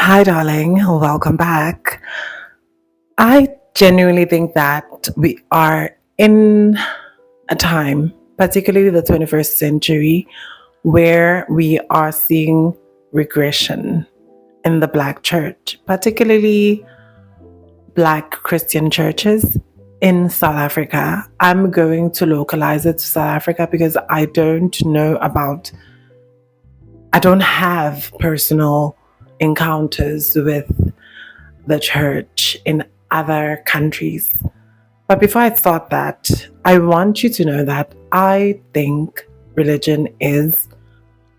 Hi, darling. Welcome back. I genuinely think that we are in a time, particularly the 21st century, where we are seeing regression in the Black church, particularly Black Christian churches in South Africa. I'm going to localize it to South Africa because I don't have personal encounters with the church in other countries. But before I start that, I want you to know that I think religion is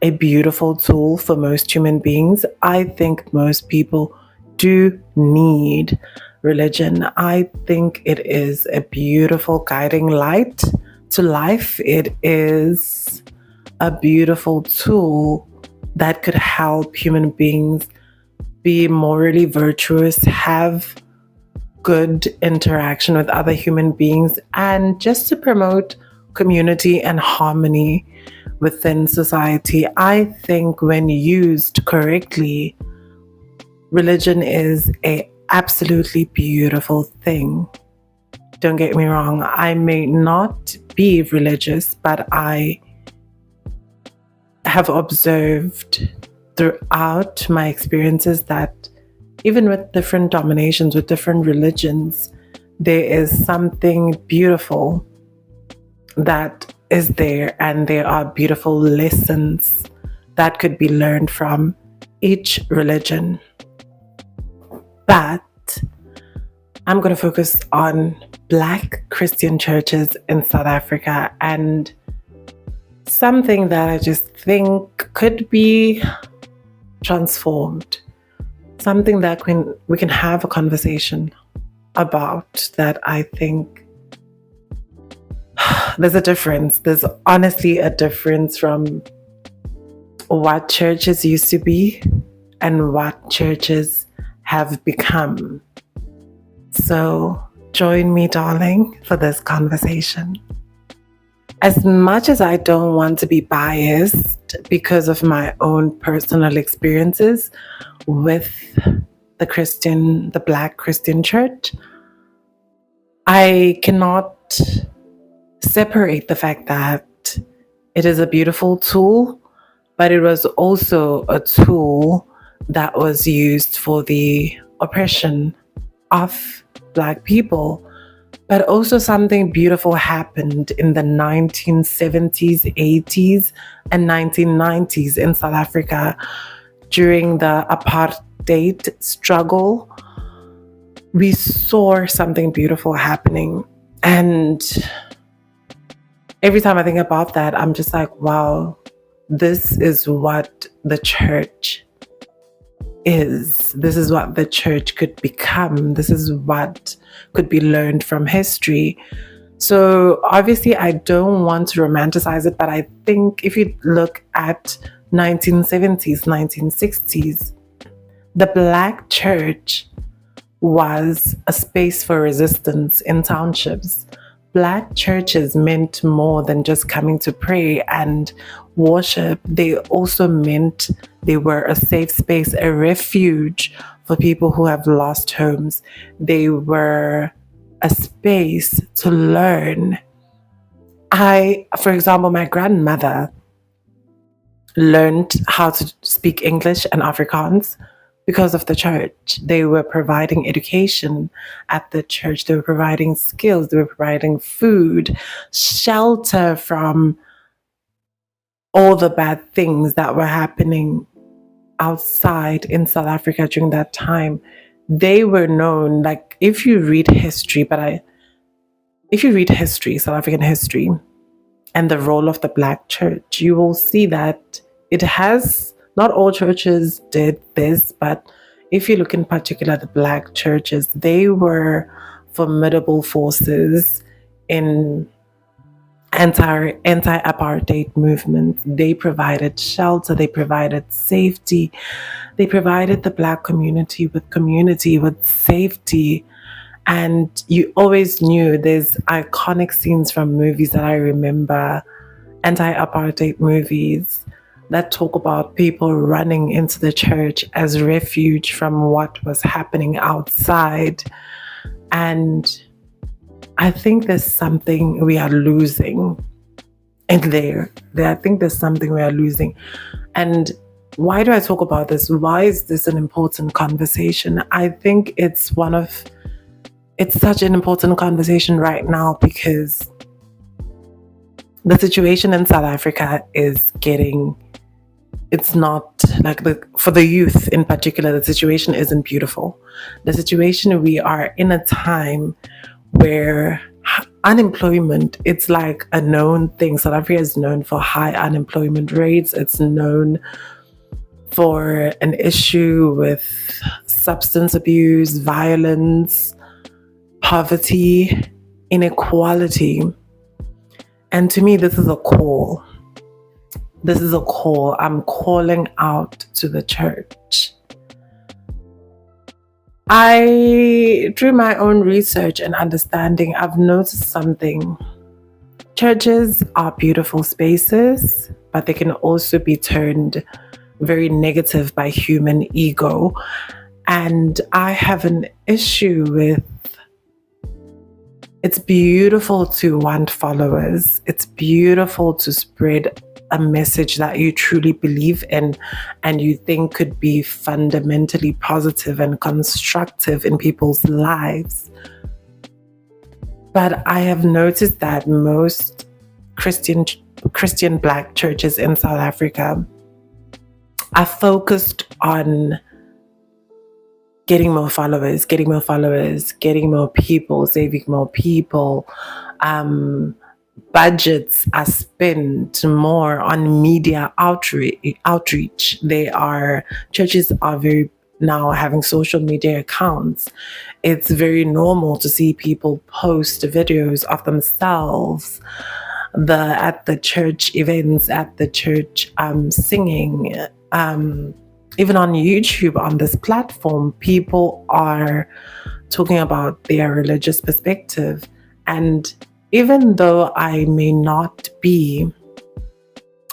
a beautiful tool for most human beings. I think most people do need religion. I think it is a beautiful guiding light to life. It is a beautiful tool that could help human beings be morally virtuous, have good interaction with other human beings, and just to promote community and harmony within society. I think when used correctly, religion is a absolutely beautiful thing. Don't get me wrong, I may not be religious, but I have observed throughout my experiences that even with different dominations, with different religions, there is something beautiful that is there, and there are beautiful lessons that could be learned from each religion. But I'm going to focus on Black Christian churches in South Africa and something that I just think could be transformed, something that we can have a conversation about. That I think there's a difference. There's honestly a difference from what churches used to be and what churches have become. So join me, darling, for this conversation. As much as I don't want to be biased because of my own personal experiences with the Black Christian church, I cannot separate the fact that it is a beautiful tool, but it was also a tool that was used for the oppression of Black people. But also something beautiful happened in the 1970s, 80s, and 1990s in South Africa during the apartheid struggle. We saw something beautiful happening. And every time I think about that, I'm just like, wow, this is what the church is. This is what the church could become. This is what could be learned from history. So obviously I don't want to romanticize it, but I think if you look at 1970s, 1960s, the Black church was a space for resistance in townships. Black churches meant more than just coming to pray and worship. They also meant they were a safe space, a refuge for people who have lost homes. They were a space to learn. For example, my grandmother learned how to speak English and Afrikaans because of the church. They were providing education at the church. They were providing skills. They were providing food, shelter from all the bad things that were happening outside in South Africa during that time. They were known, like if you read history, South African history, and the role of the Black church, you will see that it has, not all churches did this, but if you look in particular at the Black churches, they were formidable forces in anti-apartheid movements. They provided shelter, they provided safety, they provided the Black community with safety. And you always knew, there's iconic scenes from movies that I remember, anti-apartheid movies, that talk about people running into the church as refuge from what was happening outside. And I think there's something we are losing in there. I think there's something we are losing. And why do I talk about this? Why is this an important conversation? I think it's such an important conversation right now because the situation in South Africa is it's not like for the youth in particular, the situation isn't beautiful. The situation, we are in a time where unemployment, it's like a known thing. South Africa is known for high unemployment rates. It's known for an issue with substance abuse, violence, poverty, inequality. And to me, this is a call. This is a call. I'm calling out to the church. Through my own research and understanding, I've noticed something. Churches are beautiful spaces, but they can also be turned very negative by human ego. And I have an issue with, it's beautiful to want followers. It's beautiful to spread a message that you truly believe in and you think could be fundamentally positive and constructive in people's lives. But I have noticed that most Christian Black churches in South Africa are focused on getting more followers, getting more people, saving more people. Budgets are spent more on media outreach. Churches are very now having social media accounts. It's very normal to see people post videos of themselves at the church events, at the church singing. Even on YouTube, on this platform, people are talking about their religious perspective. And even though I may not be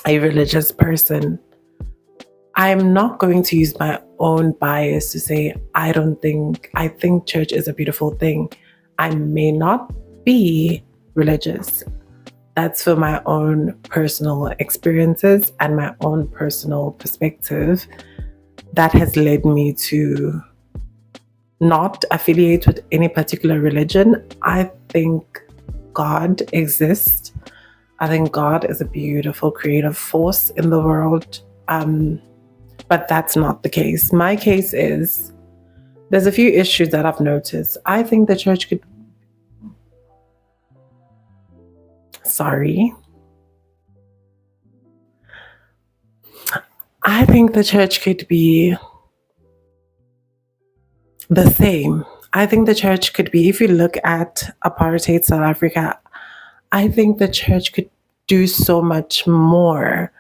a religious person, I'm not going to use my own bias to say, I think church is a beautiful thing. I may not be religious. That's for my own personal experiences and my own personal perspective. That has led me to not affiliate with any particular religion. I think God exists. I think God is a beautiful creative force in the world. But that's not the case. My case is, there's a few issues that I've noticed. I think the church could... I think the church could be the same. I think the church could be, if you look at apartheid South Africa, I think the church could do so much more.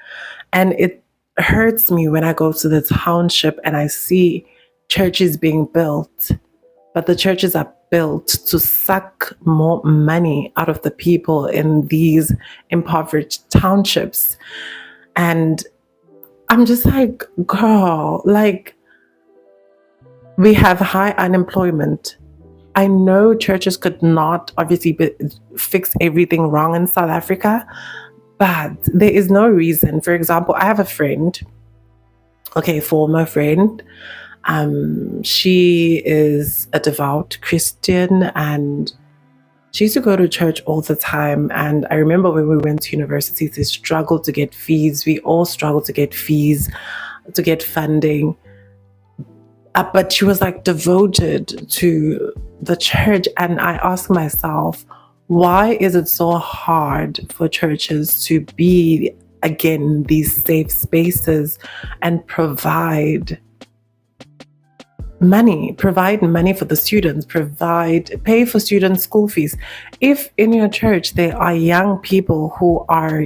And it hurts me when I go to the township and I see churches being built, but the churches are built to suck more money out of the people in these impoverished townships. And I'm just like, girl, like, we have high unemployment. I know churches could not obviously fix everything wrong in South Africa, but there is no reason. For example, I have a friend, former friend. She is a devout Christian and she used to go to church all the time. And I remember when we went to university, they struggled to get fees. We all struggled to get fees, to get funding. But she was like devoted to the church. And I asked myself, why is it so hard for churches to be, again, these safe spaces and provide money for the students, pay for students' school fees? If in your church there are young people who are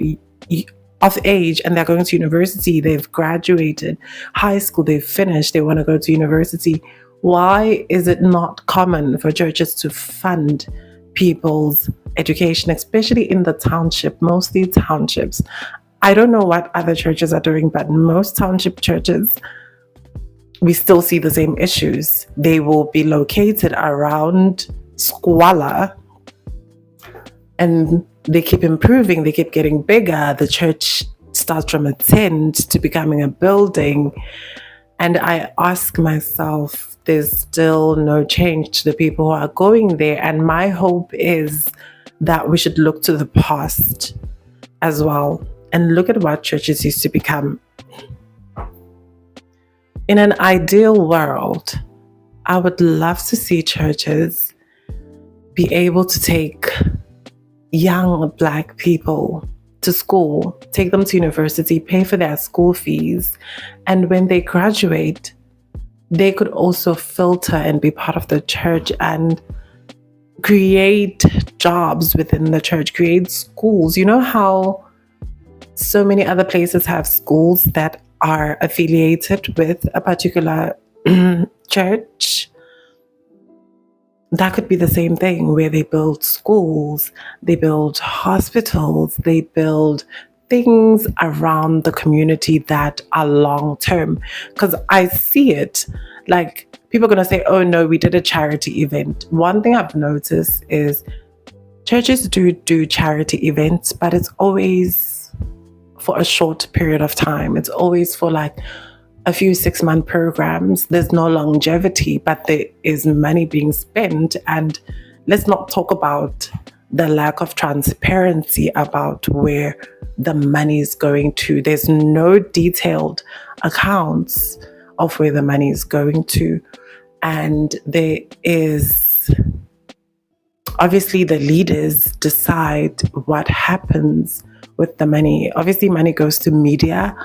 of age and they're going to university, they've graduated high school, they've finished, they want to go to university, why is it not common for churches to fund people's education, especially in the township, mostly townships? I don't know what other churches are doing, but most township churches, we still see the same issues. They will be located around squalor, and they keep improving, they keep getting bigger. The church starts from a tent to becoming a building. And I ask myself, there's still no change to the people who are going there. And my hope is that we should look to the past as well and look at what churches used to become. In an ideal world, I would love to see churches be able to take young Black people to school, take them to university, pay for their school fees, and when they graduate, they could also filter and be part of the church and create jobs within the church, create schools. You know how so many other places have schools that are affiliated with a particular church? That could be the same thing, where they build schools, they build hospitals, they build things around the community that are long term. Because I see it, like, people are going to say, oh no, we did a charity event. One thing I've noticed is churches do charity events, but it's always for a short period of time. It's always for like a few 6-month programs. There's no longevity, but there is money being spent. And let's not talk about the lack of transparency about where the money is going to. There's no detailed accounts of where the money is going to. And there is, obviously, the leaders decide what happens with the money. Obviously, money goes to media,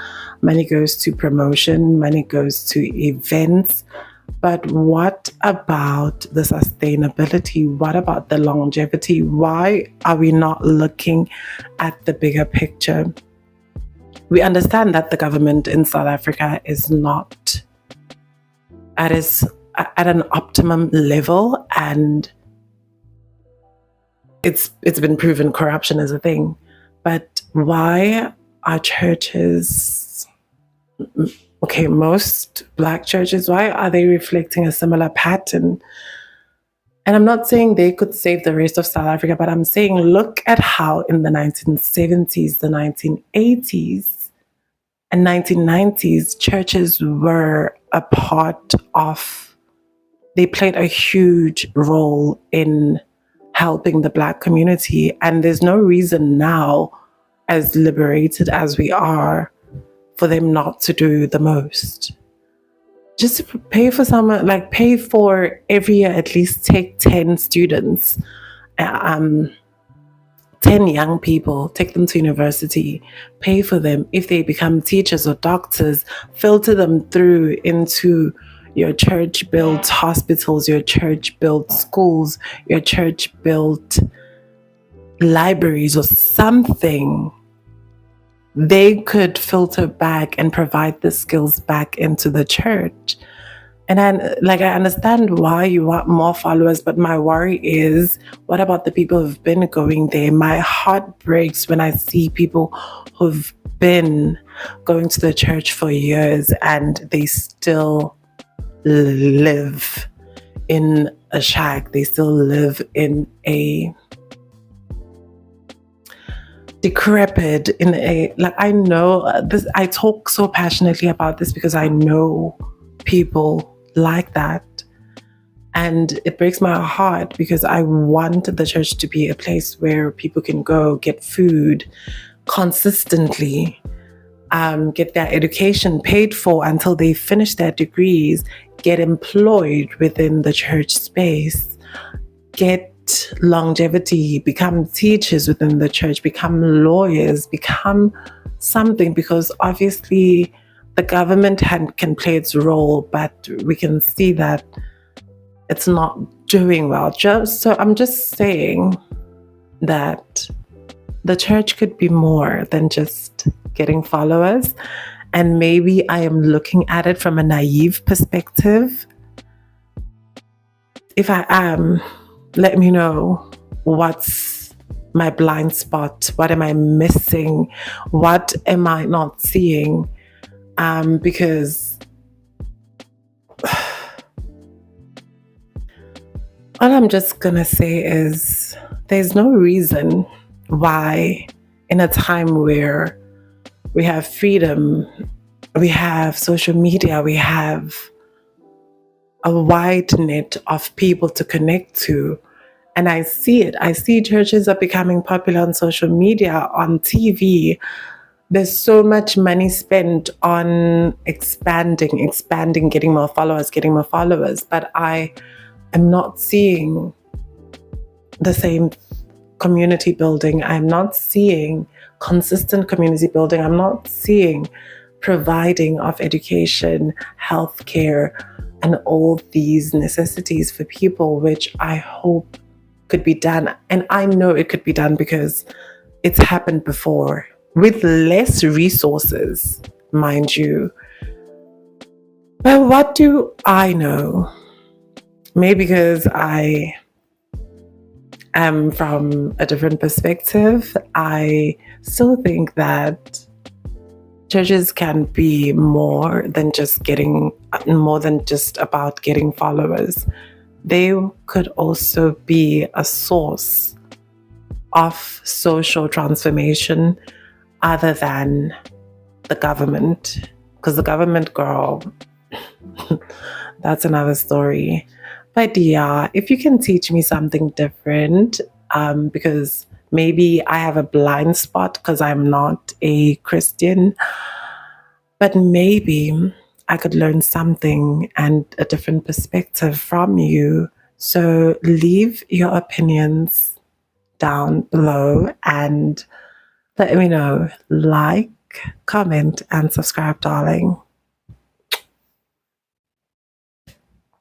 money goes to promotion, money goes to events. But what about the sustainability? What about the longevity? Why are we not looking at the bigger picture? We understand that the government in South Africa is not at an optimum level, and it's been proven corruption is a thing. But why are churches, okay, most Black churches, why are they reflecting a similar pattern? And I'm not saying they could save the rest of South Africa, but I'm saying look at how in the 1970s, the 1980s, and 1990s, churches were a part of, they played a huge role in helping the Black community. And there's no reason now, as liberated as we are, for them not to do the most. Just to pay for someone, like pay for every year, at least take 10 students, 10 young people, take them to university, pay for them. If they become teachers or doctors, filter them through into your church built hospitals, your church built schools, your church built libraries or something. They could filter back and provide the skills back into the church. And then, like, I understand why you want more followers, but my worry is, what about the people who've been going there? My heart breaks when I see people who've been going to the church for years and they still live in a shack. They still live in a decrepit, in a, like, I know this, I talk so passionately about this because I know people like that. And it breaks my heart because I want the church to be a place where people can go get food consistently, get their education paid for until they finish their degrees, get employed within the church space, get longevity, become teachers within the church, become lawyers, become something. Because obviously the government can play its role, but we can see that it's not doing well. So I'm just saying that the church could be more than just getting followers. And maybe I am looking at it from a naive perspective. If I am, let me know what's my blind spot? What am I missing? What am I not seeing? Because all I'm just gonna say is there's no reason why, in a time where we have freedom, we have social media, we have a wide net of people to connect to. And I see it. I see churches are becoming popular on social media, on TV. There's so much money spent on expanding, getting more followers. But I am not seeing the same community building. I'm not seeing consistent community building. I'm not seeing providing of education, healthcare, and all these necessities for people, which I hope could be done. And I know it could be done because it's happened before with less resources, mind you. But what do I know? Maybe because I am from a different perspective, I still think that churches can be more than just about getting followers. They could also be a source of social transformation other than the government. Because the government, girl, that's another story. But yeah, if you can teach me something different, because maybe I have a blind spot because I'm not a Christian, but maybe I could learn something and a different perspective from you. So leave your opinions down below and let me know. Like, comment, and subscribe, darling.